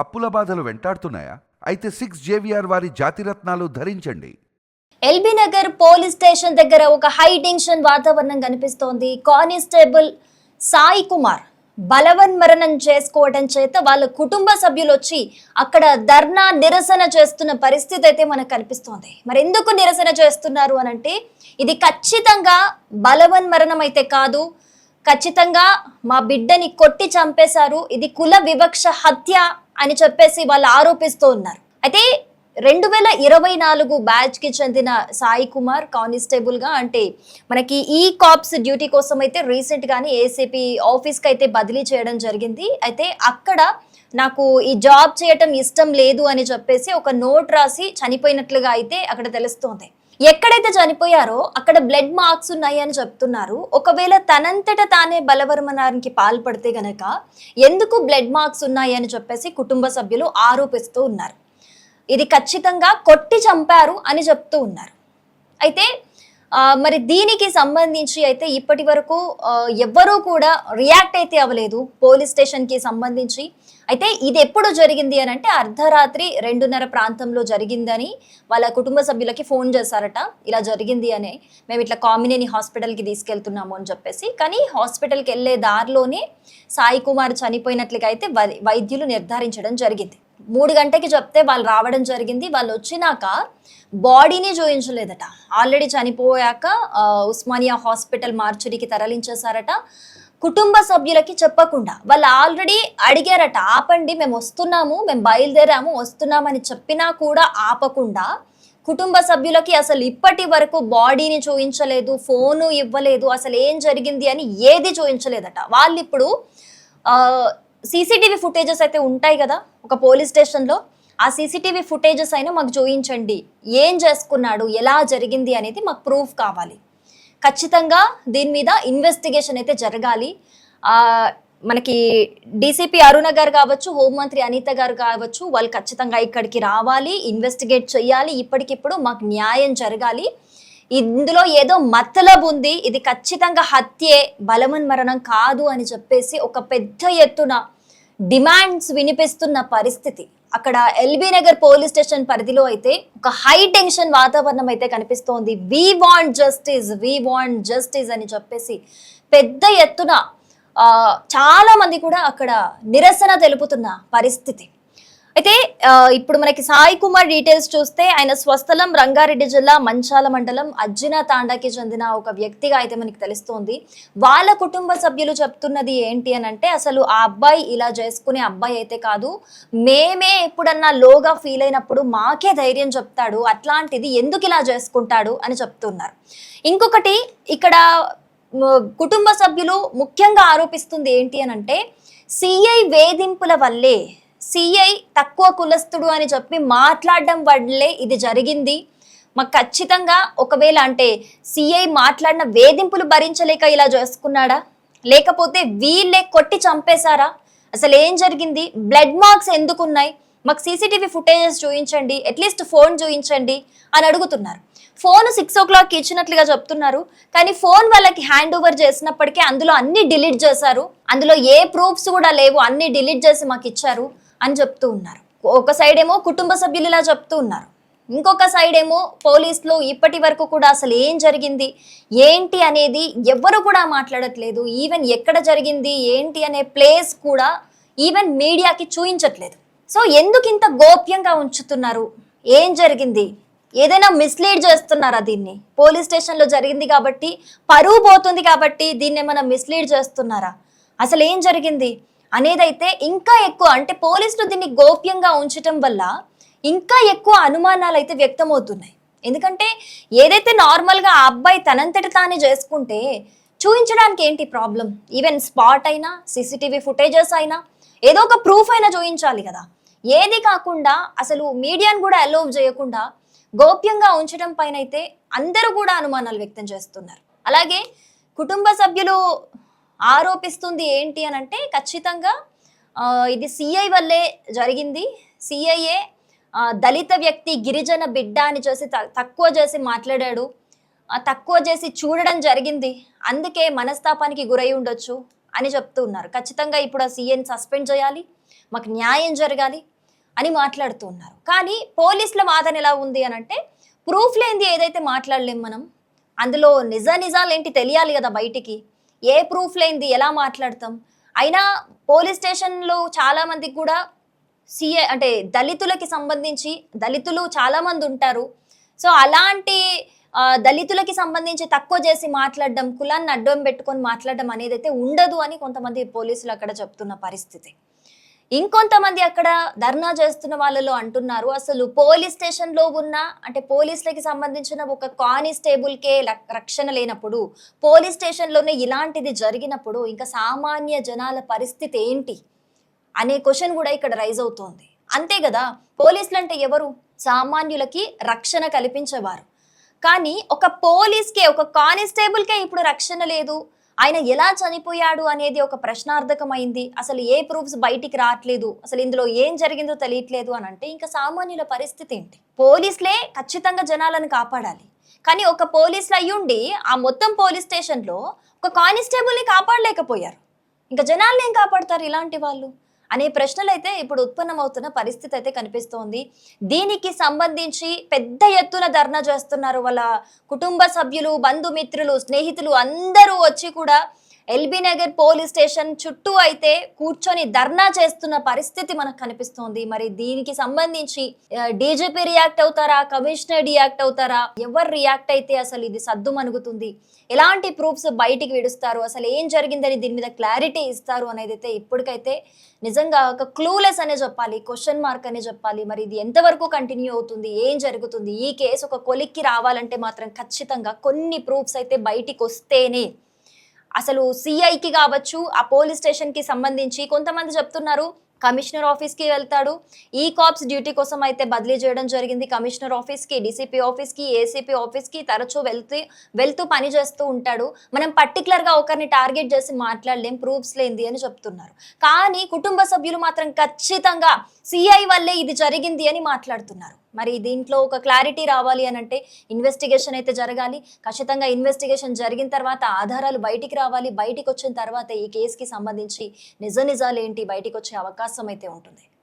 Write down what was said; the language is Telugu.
అప్పుల బాధలు వెంటాడుతున్నాయా? అయితే 6 జేవిఆర్ వారి జాతిరత్నాలు ధరించండి. ఎల్బీ నగర్ పోలీస్ స్టేషన్ దగ్గర ఒక హై టెన్షన్ వాతావరణం కనిపిస్తోంది. కానిస్టేబుల్ సాయి కుమార్ బలవన్మరణం చేసుకోవడం చేత వాళ్ళ కుటుంబ సభ్యులు వచ్చి అక్కడ ధర్నా నిరసన చేస్తున్న పరిస్థితి అయితే మనకు కనిపిస్తోంది. మరి ఎందుకు నిరసన చేస్తున్నారు అని అంటే, ఇది ఖచ్చితంగా బలవన్మరణం అయితే కాదు, ఖచ్చితంగా మా బిడ్డని కొట్టి చంపేశారు, ఇది కుల వివక్ష హత్య అని చెప్పేసి వాళ్ళు ఆరోపిస్తూ ఉన్నారు. అయితే 2024 బ్యాచ్ కి చెందిన సాయి కుమార్ కానిస్టేబుల్ గా, అంటే మనకి ఈ కాప్స్ డ్యూటీ కోసం అయితే రీసెంట్ గానీ ఏసీపీ ఆఫీస్ కి అయితే బదిలీ చేయడం జరిగింది. అయితే అక్కడ నాకు ఈ జాబ్ చేయటం ఇష్టం లేదు అని చెప్పేసి ఒక నోట్ రాసి చనిపోయినట్లుగా అయితే అక్కడ తెలుస్తోంది. ఎక్కడైతే చనిపోయారో అక్కడ బ్లడ్ మార్క్స్ ఉన్నాయి అని చెప్తున్నారు. ఒకవేళ తనంతట తానే బలవన్మరణానికి పాల్పడితే గనక ఎందుకు బ్లడ్ మార్క్స్ ఉన్నాయి అని చెప్పేసి కుటుంబ సభ్యులు ఆరోపిస్తూ ఉన్నారు. ఇది ఖచ్చితంగా కొట్టి చంపారు అని చెప్తూ ఉన్నారు. అయితే మరి దీనికి సంబంధించి అయితే ఇప్పటి వరకు ఎవ్వరూ కూడా రియాక్ట్ అయితే అవ్వలేదు పోలీస్ స్టేషన్కి సంబంధించి. అయితే ఇది ఎప్పుడు జరిగింది అని అంటే అర్ధరాత్రి 2:30 ప్రాంతంలో జరిగిందని వాళ్ళ కుటుంబ సభ్యులకి ఫోన్ చేశారట. ఇలా జరిగింది అని, మేము ఇట్లా కామినేని హాస్పిటల్కి తీసుకెళ్తున్నాము అని చెప్పేసి. కానీ హాస్పిటల్కి వెళ్ళే దారిలోనే సాయి కుమార్ చనిపోయినట్లుగా అయితే వైద్యులు నిర్ధారించడం జరిగింది. 3 గంటకి చెప్తే వాళ్ళు రావడం జరిగింది. వాళ్ళు వచ్చినాక బాడీని చూయించలేదట. ఆల్రెడీ చనిపోయాక ఉస్మానియా హాస్పిటల్ మార్చురీకి తరలించేశారట. కుటుంబ సభ్యులకి చెప్పకుండా వాళ్ళు ఆల్రెడీ అడిగారట, ఆపండి, మేము వస్తున్నాము, మేము బయలుదేరాము, వస్తున్నామని చెప్పినా కూడా ఆపకుండా కుటుంబ సభ్యులకి అసలు ఇప్పటి వరకు బాడీని చూయించలేదు, ఫోను ఇవ్వలేదు, అసలు ఏం జరిగింది అని ఏది చూయించలేదట. వాళ్ళు ఇప్పుడు సీసీటీవీ ఫుటేజెస్ అయితే ఉంటాయి కదా ఒక పోలీస్ స్టేషన్లో, ఆ సీసీటీవీ ఫుటేజెస్ అయినా మాకు చూయించండి, ఏం చేసుకున్నాడు, ఎలా జరిగింది అనేది మాకు ప్రూఫ్ కావాలి, ఖచ్చితంగా దీని మీద ఇన్వెస్టిగేషన్ అయితే జరగాలి. మనకి డీసీపీ అరుణ గారు కావచ్చు, హోంమంత్రి అనిత గారు కావచ్చు, వాళ్ళు ఖచ్చితంగా ఇక్కడికి రావాలి, ఇన్వెస్టిగేట్ చేయాలి, ఇప్పటికిప్పుడు మాకు న్యాయం జరగాలి. ఇందులో ఏదో మతలబు ఉంది, ఇది ఖచ్చితంగా హత్యే, బలవన్మరణం కాదు అని చెప్పేసి ఒక పెద్ద ఎత్తున డిమాండ్స్ వినిపిస్తున్న పరిస్థితి అక్కడ ఎల్బీ నగర్ పోలీస్ స్టేషన్ పరిధిలో అయితే ఒక హై టెన్షన్ వాతావరణం అయితే కనిపిస్తోంది. వి వాంట్ జస్టిస్ అని చెప్పేసి పెద్ద ఎత్తున చాలా మంది కూడా అక్కడ నిరసన తెలుపుతున్న పరిస్థితి. అయితే ఇప్పుడు మనకి సాయి కుమార్ డీటెయిల్స్ చూస్తే ఆయన స్వస్థలం రంగారెడ్డి జిల్లా మంచాల మండలం అజ్జినా తాండాకి చెందిన ఒక వ్యక్తిగా అయితే మనకి తెలుస్తోంది. వాళ్ళ కుటుంబ సభ్యులు చెప్తున్నది ఏంటి అని అంటే, అసలు ఆ అబ్బాయి ఇలా చేసుకునే అబ్బాయి అయితే కాదు, మేమే ఎప్పుడన్నా లోగా ఫీల్ అయినప్పుడు మాకే ధైర్యం చెప్తాడు, అట్లాంటిది ఎందుకు ఇలా చేసుకుంటాడు అని చెప్తున్నారు. ఇంకొకటి ఇక్కడ కుటుంబ సభ్యులు ముఖ్యంగా ఆరోపిస్తుంది ఏంటి అని అంటే, సిఐ వేధింపుల వల్లే, సిఐ తక్కువ కులస్తుడు అని చెప్పి మాట్లాడడం వల్లే ఇది జరిగింది. మాకు ఖచ్చితంగా ఒకవేళ అంటే సిఐ మాట్లాడిన వేధింపులు భరించలేక ఇలా చేసుకున్నాడా, లేకపోతే వీళ్ళే కొట్టి చంపేశారా, అసలు ఏం జరిగింది, బ్లడ్ మార్క్స్ ఎందుకు ఉన్నాయి, మాకు సీసీటీవీ ఫుటేజెస్ చూపించండి, అట్లీస్ట్ ఫోన్ చూపించండి అని అడుగుతున్నారు. ఫోన్ 6 o'clock ఇచ్చినట్లుగా చెప్తున్నారు. కానీ ఫోన్ వాళ్ళకి హ్యాండ్ ఓవర్ చేసినప్పటికీ అందులో అన్ని డిలీట్ చేశారు, అందులో ఏ ప్రూఫ్స్ కూడా లేవు, అన్ని డిలీట్ చేసి మాకు ఇచ్చారు అని చెప్తూ ఉన్నారు. ఒక సైడ్ ఏమో కుటుంబ సభ్యులు ఇలా చెప్తూ ఉన్నారు, ఇంకొక సైడ్ ఏమో పోలీసులు ఇప్పటి వరకు కూడా అసలు ఏం జరిగింది ఏంటి అనేది ఎవరు కూడా మాట్లాడట్లేదు. ఈవెన్ ఎక్కడ జరిగింది ఏంటి అనే ప్లేస్ కూడా ఈవెన్ మీడియాకి చూపించట్లేదు. సో ఎందుకు ఇంత గోప్యంగా ఉంచుతున్నారు, ఏం జరిగింది, ఏదైనా మిస్లీడ్ చేస్తున్నారా, దీన్ని పోలీస్ స్టేషన్లో జరిగింది కాబట్టి పరువు పోతుంది కాబట్టి దీన్ని ఏమైనా మిస్లీడ్ చేస్తున్నారా, అసలు ఏం జరిగింది అనేదైతే ఇంకా ఎక్కువ, అంటే పోలీసులు దీన్ని గోప్యంగా ఉంచటం వల్ల ఇంకా ఎక్కువ అనుమానాలు అయితే వ్యక్తమవుతున్నాయి. ఎందుకంటే ఏదైతే నార్మల్గా ఆ అబ్బాయి తనంతటి తానే చేసుకుంటే చూపించడానికి ఏంటి ప్రాబ్లం, ఈవెన్ స్పాట్ అయినా సీసీటీవీ ఫుటేజెస్ అయినా ఏదో ఒక ప్రూఫ్ అయినా చూపించాలి కదా. ఏది కాకుండా అసలు మీడియాను కూడా అలౌ చేయకుండా గోప్యంగా ఉంచడం పైన అయితే అందరూ కూడా అనుమానాలు వ్యక్తం చేస్తున్నారు. అలాగే కుటుంబ సభ్యులు ఆరోపిస్తుంది ఏంటి అని అంటే, ఖచ్చితంగా ఇది సిఐ వల్లే జరిగింది, సిఐఏ దళిత వ్యక్తి గిరిజన బిడ్డ అని చేసి తక్కువ చేసి మాట్లాడాడు, తక్కువ చేసి చూడడం జరిగింది, అందుకే మనస్తాపానికి గురై ఉండొచ్చు అని చెప్తూ ఉన్నారు. ఖచ్చితంగా ఇప్పుడు ఆ సీఎని సస్పెండ్ చేయాలి, మాకు న్యాయం జరగాలి అని మాట్లాడుతూ ఉన్నారు. కానీ పోలీసుల వాదన ఎలా ఉంది అని అంటే, ప్రూఫ్ లేనిది ఏదైతే మాట్లాడలేం మనం, అందులో నిజాలేంటి తెలియాలి కదా బయటికి. ఏ ప్రూఫ్ లేనిది ఎలా మాట్లాడతాం? అయినా పోలీస్ స్టేషన్లో చాలా మందికి కూడా సిఏ అంటే దళితులకి సంబంధించి, దళితులు చాలా మంది ఉంటారు. సో అలాంటి దళితులకి సంబంధించి తక్కువ చేసి మాట్లాడడం, కులాన్ని అడ్డం పెట్టుకొని మాట్లాడడం అనేది అయితే ఉండదు అని కొంతమంది పోలీసులు అక్కడ చెప్తున్న పరిస్థితి. ఇంకొంతమంది అక్కడ ధర్నా చేస్తున్న వాళ్ళలో అంటున్నారు, అసలు పోలీస్ స్టేషన్లో ఉన్న అంటే పోలీసులకి సంబంధించిన ఒక కానిస్టేబుల్కే రక్షణ లేనప్పుడు, పోలీస్ స్టేషన్లోనే ఇలాంటిది జరిగినప్పుడు ఇంకా సామాన్య జనాల పరిస్థితి ఏంటి అనే క్వశ్చన్ కూడా ఇక్కడ రైజ్ అవుతోంది. అంతే కదా, పోలీసులు అంటే ఎవరు? సామాన్యులకి రక్షణ కల్పించేవారు. కానీ ఒక పోలీస్కే, ఒక కానిస్టేబుల్కే ఇప్పుడు రక్షణ లేదు, ఆయన ఎలా చనిపోయాడు అనేది ఒక ప్రశ్నార్థకమైంది. అసలు ఏ ప్రూఫ్స్ బయటికి రావట్లేదు, అసలు ఇందులో ఏం జరిగిందో తెలియట్లేదు అని అంటే ఇంకా సామాన్యుల పరిస్థితి ఏంటి? పోలీసులే ఖచ్చితంగా జనాలను కాపాడాలి. కానీ ఒక పోలీసులు అయ్యుండి ఆ మొత్తం పోలీస్ స్టేషన్లో ఒక కానిస్టేబుల్ని కాపాడలేకపోయారు. ఇంకా జనాల్ని ఏం కాపాడతారు ఇలాంటి వాళ్ళు అనే ప్రశ్నలు అయితే ఇప్పుడు ఉత్పన్నమవుతున్న పరిస్థితి అయితే కనిపిస్తోంది. దీనికి సంబంధించి పెద్ద ఎత్తున ధర్నా చేస్తున్నారు. వాళ్ళ కుటుంబ సభ్యులు, బంధుమిత్రులు, స్నేహితులు అందరూ వచ్చి కూడా ఎల్బీ నగర్ పోలీస్ స్టేషన్ చుట్టూ అయితే కూర్చొని ధర్నా చేస్తున్న పరిస్థితి మనకు కనిపిస్తోంది. మరి దీనికి సంబంధించి డీజీపీ రియాక్ట్ అవుతారా, కమిషనర్ రియాక్ట్ అవుతారా, ఎవరు రియాక్ట్ అయితే అసలు ఇది సద్దు మనుగుతుంది, ఎలాంటి ప్రూఫ్స్ బయటికి విడుస్తారు, అసలు ఏం జరిగిందని దీని మీద క్లారిటీ ఇస్తారు అనేది అయితే ఇప్పటికైతే నిజంగా ఒక క్లూలెస్ అనే చెప్పాలి, క్వశ్చన్ మార్క్ అనే చెప్పాలి. మరి ఇది ఎంతవరకు కంటిన్యూ అవుతుంది, ఏం జరుగుతుంది? ఈ కేసు ఒక కొలిక్కి రావాలంటే మాత్రం ఖచ్చితంగా కొన్ని ప్రూఫ్స్ అయితే బయటికి వస్తేనే, అసలు సిఐకి కావచ్చు, ఆ పోలీస్ స్టేషన్కి సంబంధించి కొంతమంది చెప్తున్నారు కమిషనర్ ఆఫీస్కి వెళ్తాడు, ఈ కాప్స్ డ్యూటీ కోసం అయితే బదిలీ చేయడం జరిగింది. కమిషనర్ ఆఫీస్కి, డీసీపీ ఆఫీస్కి, ఏసీపీ ఆఫీస్కి తరచూ వెళ్తూ పని చేస్తూ ఉంటాడు. మనం పర్టికులర్గా ఒకరిని టార్గెట్ చేసి మాట్లాడలేం, ప్రూఫ్స్ లేనిది అని చెప్తున్నారు. కానీ కుటుంబ సభ్యులు మాత్రం ఖచ్చితంగా సిఐ వల్లే ఇది జరిగింది అని మాట్లాడుతున్నారు. మరి దీంట్లో ఒక క్లారిటీ రావాలి అని అంటే ఇన్వెస్టిగేషన్ అయితే జరగాలి. ఖచ్చితంగా ఇన్వెస్టిగేషన్ జరిగిన తర్వాత ఆధారాలు బయటికి రావాలి. బయటికి వచ్చిన తర్వాత ఈ కేసుకి సంబంధించి నిజాలేంటి బయటికి వచ్చే అవకాశం అయితే ఉంటుంది.